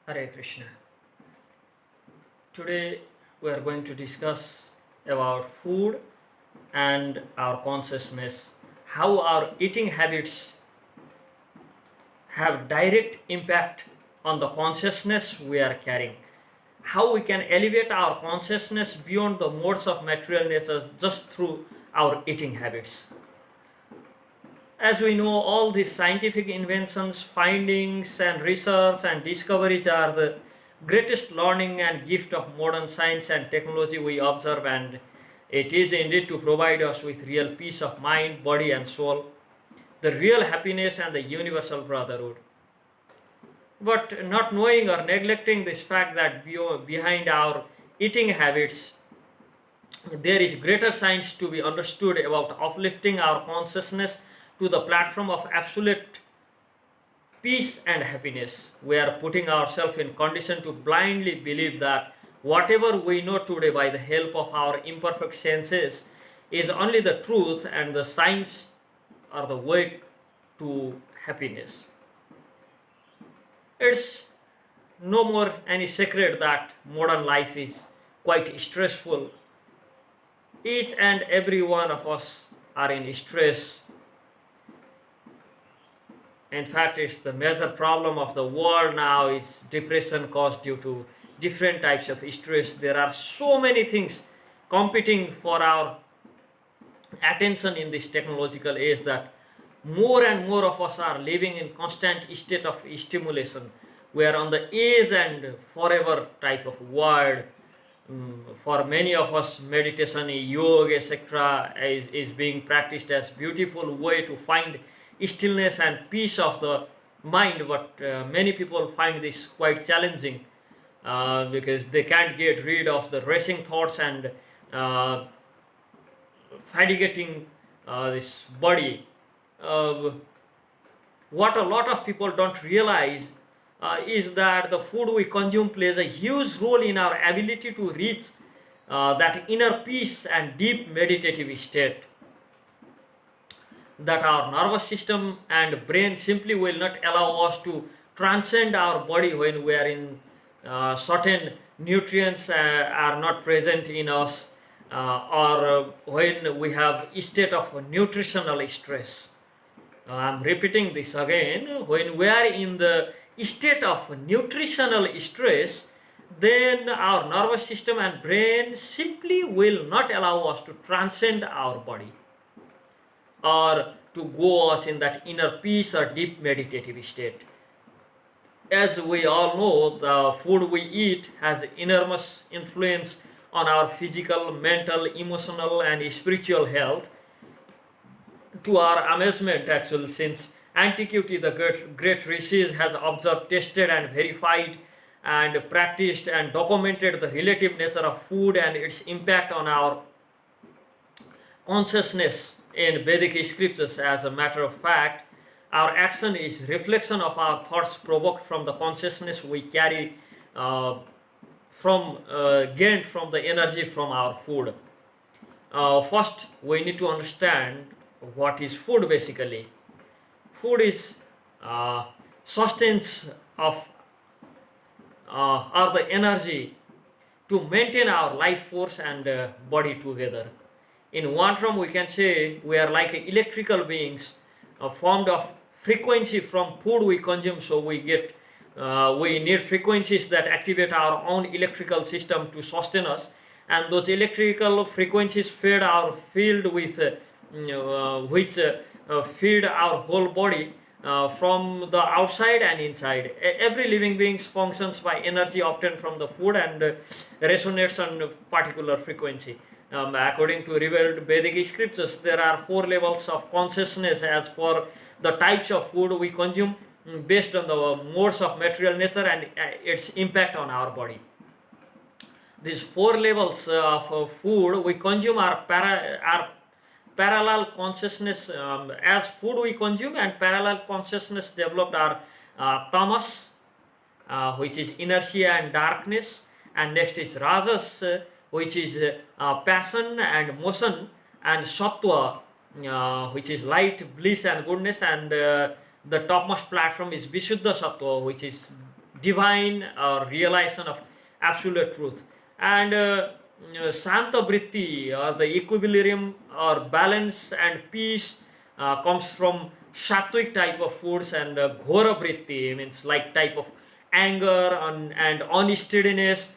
Hare Krishna. Today we are going to discuss about food and our consciousness, how our eating habits have direct impact on the consciousness we are carrying, how we can elevate our consciousness beyond the modes of material nature just through our eating habits. As we know, all these scientific inventions, findings, and research and discoveries are the greatest learning and gift of modern science and technology we observe, and it is indeed to provide us with real peace of mind, body, and soul, the real happiness, and the universal brotherhood. But not knowing or neglecting this fact that behind our eating habits, there is greater science to be understood about uplifting our consciousness to the platform of absolute peace and happiness. We are putting ourselves in condition to blindly believe that whatever we know today by the help of our imperfect senses is only the truth, and the science are the way to happiness. It's no more any secret that modern life is quite stressful. Each and every one of us are in stress. In fact, it's the major problem of the world now is depression caused due to different types of stress. There are so many things competing for our attention in this technological age that more and more of us are living in constant state of stimulation. We are on the age and forever type of world. For many of us, meditation, yoga, etc. is being practiced as beautiful way to find stillness and peace of the mind, but many people find this quite challenging because they can't get rid of the racing thoughts and fatiguing this body. What a lot of people don't realize is that the food we consume plays a huge role in our ability to reach that inner peace and deep meditative state that our nervous system and brain simply will not allow us to transcend our body when we are in certain nutrients are not present in us, or when we have a state of nutritional stress. I'm repeating this again. When we are in the state of nutritional stress, then our nervous system and brain simply will not allow us to transcend our body or to go us in that inner peace or deep meditative state. As we all know, the food we eat has enormous influence on our physical, mental, emotional, and spiritual health. To our amazement, actually, since antiquity, the great Risihis has observed, tested, and verified, and practiced and documented the relative nature of food and its impact on our consciousness in Vedic scriptures. As a matter of fact, our action is reflection of our thoughts provoked from the consciousness we carry gained from the energy from our food. First, we need to understand what is food basically. Food is sustenance of or the energy to maintain our life force and body together. In one term, we can say we are like electrical beings formed of frequency from food we consume. So we need frequencies that activate our own electrical system to sustain us, and those electrical frequencies feed our field with which feed our whole body from the outside and inside. Every living being functions by energy obtained from the food and resonates on a particular frequency. According to revealed Vedic scriptures, there are 4 levels of consciousness as for the types of food we consume based on the modes of material nature and its impact on our body. These 4 levels of food we consume are parallel consciousness. As food we consume and parallel consciousness developed are tamas, which is inertia and darkness, and next is rajas, which is passion and motion, and sattva, which is light, bliss, and goodness, and the topmost platform is Vishuddha Sattva, which is divine realization of absolute truth. And Santa Vritti, or the equilibrium or balance and peace, comes from Sattvic type of foods, and Ghora Vritti means like type of anger and unsteadiness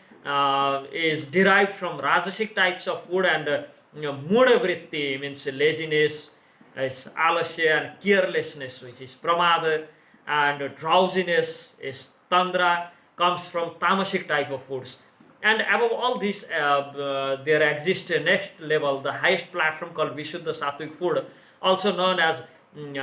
is derived from Rajasic types of food, and Muda Vritti means laziness, is alasya and carelessness, which is pramada, and drowsiness is tandra, comes from tamasic type of foods. And above all this, there exists a next level, the highest platform called Vishuddha Sattvic food, also known as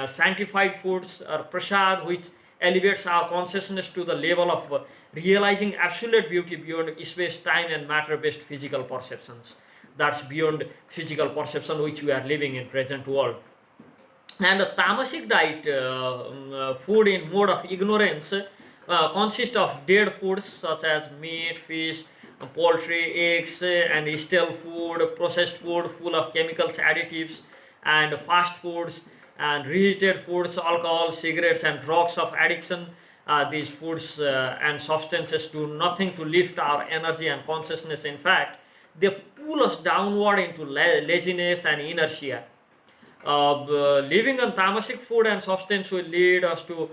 sanctified foods or prasad, which elevates our consciousness to the level of realizing absolute beauty beyond space, time, and matter-based physical perceptions. That's beyond physical perception which we are living in present world. And the tamasic diet, food in mode of ignorance, consists of dead foods such as meat, fish, poultry, eggs, and stale food, processed food full of chemicals, additives, and fast foods, and reheated foods, alcohol, cigarettes, and drugs of addiction. These foods and substances do nothing to lift our energy and consciousness. In fact, they pull us downward into laziness and inertia. Living on tamasic food and substance will lead us to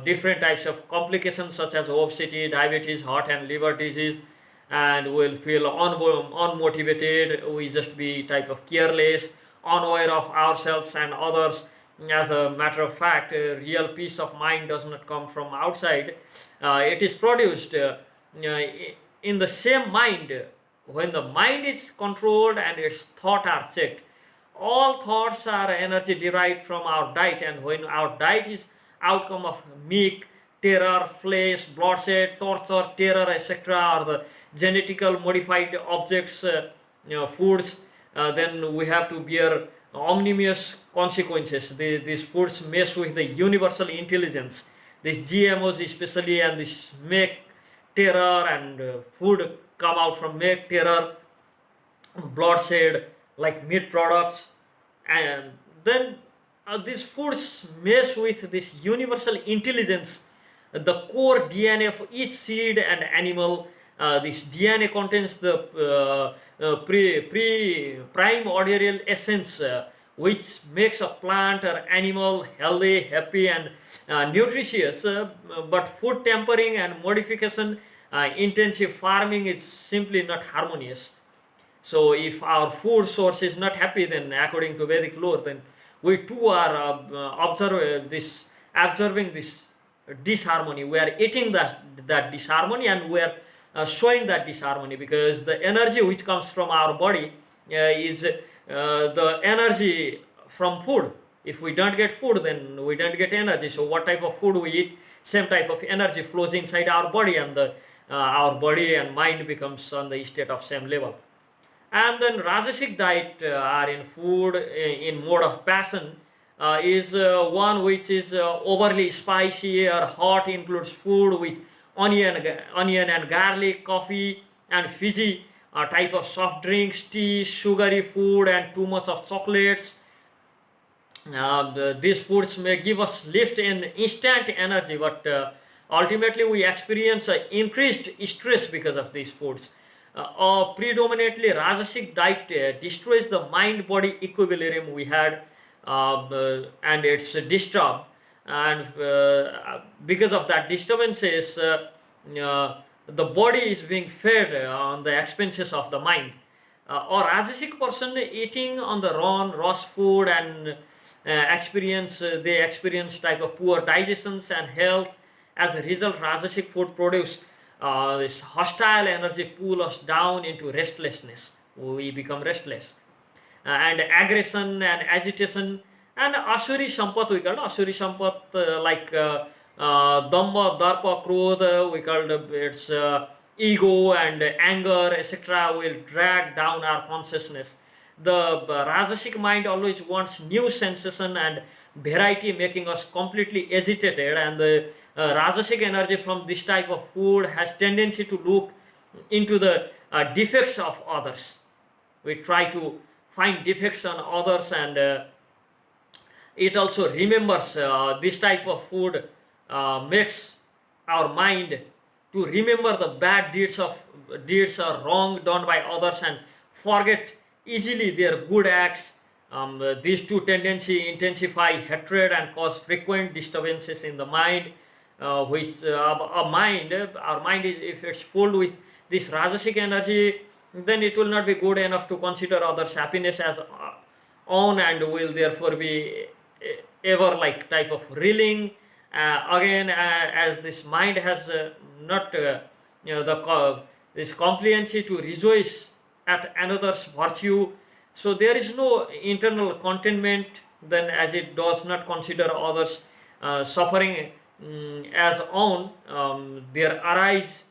different types of complications such as obesity, diabetes, heart and liver disease, and we'll feel unmotivated. We just be type of careless, unaware of ourselves and others. As a matter of fact, real peace of mind does not come from outside. It is produced in the same mind. When the mind is controlled and its thoughts are checked, all thoughts are energy derived from our diet, and when our diet is outcome of milk, terror, flesh, bloodshed, torture, terror, etc., or the genetical modified objects, foods, then we have to bear omnibus consequences. These foods mess with the universal intelligence. These GMOs especially, and this make terror, and food come out from make terror, bloodshed, like meat products. And then these foods mess with this universal intelligence, the core DNA of each seed and animal. This DNA contains the primordial essence, which makes a plant or animal healthy, happy, and nutritious. But food tampering and modification, intensive farming is simply not harmonious. So if our food source is not happy, then according to Vedic lore, then we too are observing this disharmony. We are eating that disharmony, and we are showing that disharmony, because the energy which comes from our body is the energy from food. If we don't get food, then we don't get energy. So what type of food we eat, same type of energy flows inside our body, and our body and mind becomes on the state of same level. And then Rajasic diet, are in food in mode of passion, is one which is overly spicy or hot, includes food with onion and garlic, coffee and fizzy type of soft drinks, tea, sugary food, and too much of chocolates. These foods may give us lift in instant energy, but ultimately we experience increased stress because of these foods. A predominantly Rajasic diet destroys the mind-body equilibrium we had, and it's disturbed. And because of that disturbances, the body is being fed on the expenses of the mind. Or Rajasic person eating on the raw food, and they experience type of poor digestions and health. As a result, Rajasic food produce this hostile energy pull us down into restlessness. We become restless, and aggression and agitation, and Asuri Sampat, we call Asuri Sampat, like Dhamma, Darpa, Krodha, we call its ego and anger, etc., will drag down our consciousness. The Rajasic mind always wants new sensation and variety, making us completely agitated, and the Rajasic energy from this type of food has tendency to look into the defects of others. We try to find defects on others, and it also remembers this type of food makes our mind to remember the bad deeds or wrong done by others and forget easily their good acts. These two tendencies intensify hatred and cause frequent disturbances in the mind, which our mind is, if it's full with this rajasic energy, then it will not be good enough to consider others' happiness as own, and will therefore be ever like type of reeling. Again, as this mind has not this compliancy to rejoice at another's virtue, so there is no internal contentment. Then, as it does not consider others' suffering as own, there arise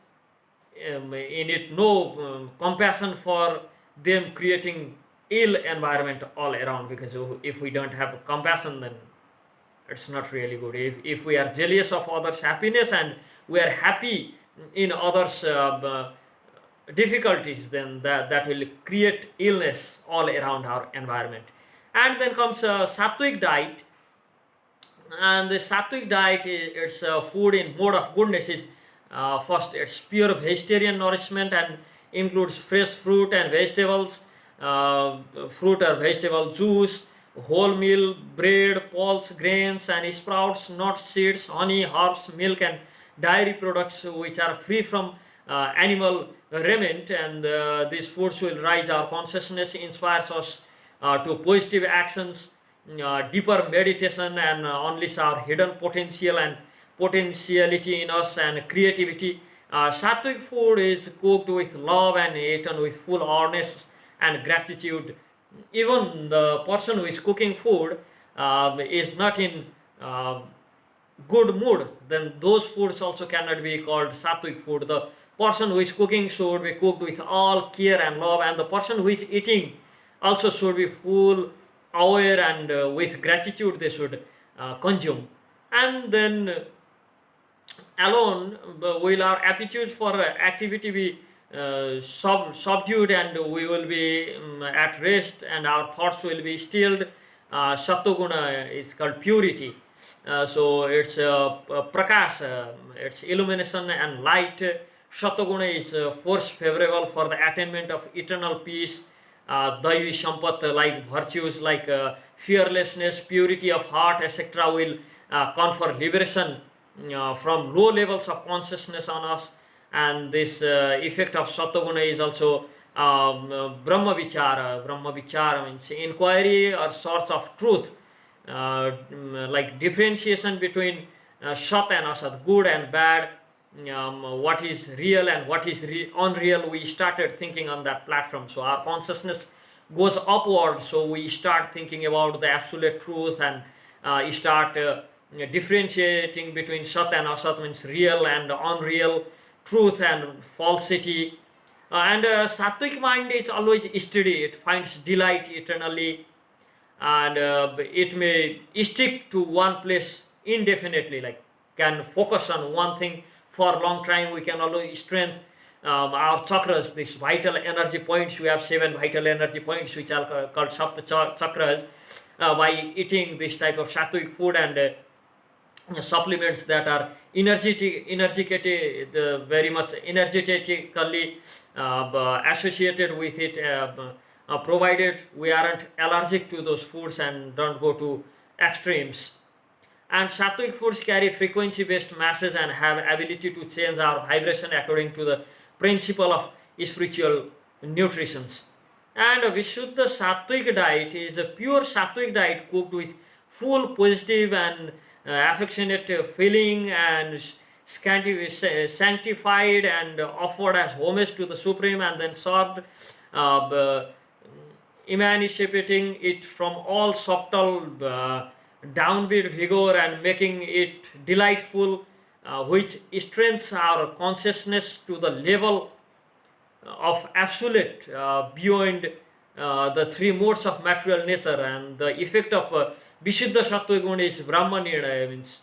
in it no compassion for them, creating ill environment all around. Because if we don't have compassion, then it's not really good. If we are jealous of others' happiness and we are happy in others' difficulties, then that will create illness all around our environment. And then comes Sattvic diet. And the Sattvic diet is it's food in mode of goodness is first, it's pure vegetarian nourishment and includes fresh fruit and vegetables, fruit or vegetable juice, wholemeal bread, pulse, grains and sprouts, nuts, seeds, honey, herbs, milk and dairy products which are free from animal remnant. And these foods will raise our consciousness, inspires us to positive actions, deeper meditation, and unleash our hidden potential and potentiality in us and creativity. Sattvic food is cooked with love and eaten with full earnestness and gratitude. Even the person who is cooking food is not in uh, good mood, then those foods also cannot be called Sattvic food. The person who is cooking should be cooked with all care and love, and the person who is eating also should be full aware and with gratitude they should consume. And then alone will our aptitude for activity be subdued, and we will be at rest and our thoughts will be stilled. Sattoguna is called purity. So it's prakash, it's illumination and light. Sattoguna is force favorable for the attainment of eternal peace, daivi sampat, like virtues like fearlessness, purity of heart, etc., will confer liberation from low levels of consciousness on us. And this effect of Sattoguna is also Brahma Vichara. Brahma Vichara means inquiry or source of truth, like differentiation between Sat and Asat, good and bad, what is real and what is unreal. We started thinking on that platform. So our consciousness goes upward. So we start thinking about the absolute truth and start differentiating between Sat and Asat, means real and unreal, truth and falsity. And Sattvic mind is always steady, it finds delight eternally, and it may stick to one place indefinitely, like can focus on one thing for a long time. We can always strengthen our chakras, these vital energy points. We have 7 vital energy points which are called Sapta chakras, by eating this type of Sattvic food and supplements that are very much energetically associated with it, provided we aren't allergic to those foods and don't go to extremes. And Sattvic foods carry frequency based masses and have ability to change our vibration according to the principle of spiritual nutrition. And a Vishuddha Sattvic diet is a pure Sattvic diet cooked with full positive and affectionate feeling and sanctified and offered as homage to the Supreme, and then served, emancipating it from all subtle downbeat vigor and making it delightful, which strengthens our consciousness to the level of absolute, beyond the 3 modes of material nature. And the effect of Vishuddha Sattva Guna is Brahma Nirnaya, means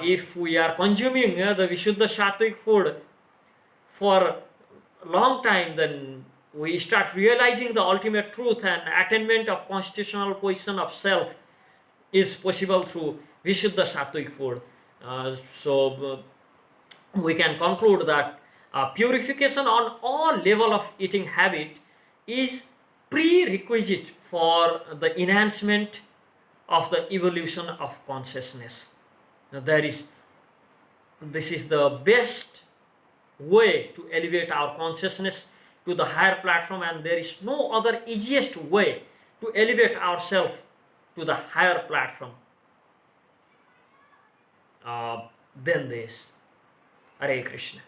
if we are consuming the Vishuddha Sattvic food for a long time, then we start realizing the ultimate truth, and attainment of constitutional position of self is possible through Vishuddha Sattvic food. So we can conclude that purification on all level of eating habit is prerequisite for the enhancement of the evolution of consciousness. Now, this is the best way to elevate our consciousness to the higher platform, and there is no other easiest way to elevate ourselves to the higher platform than this. Hare Krishna.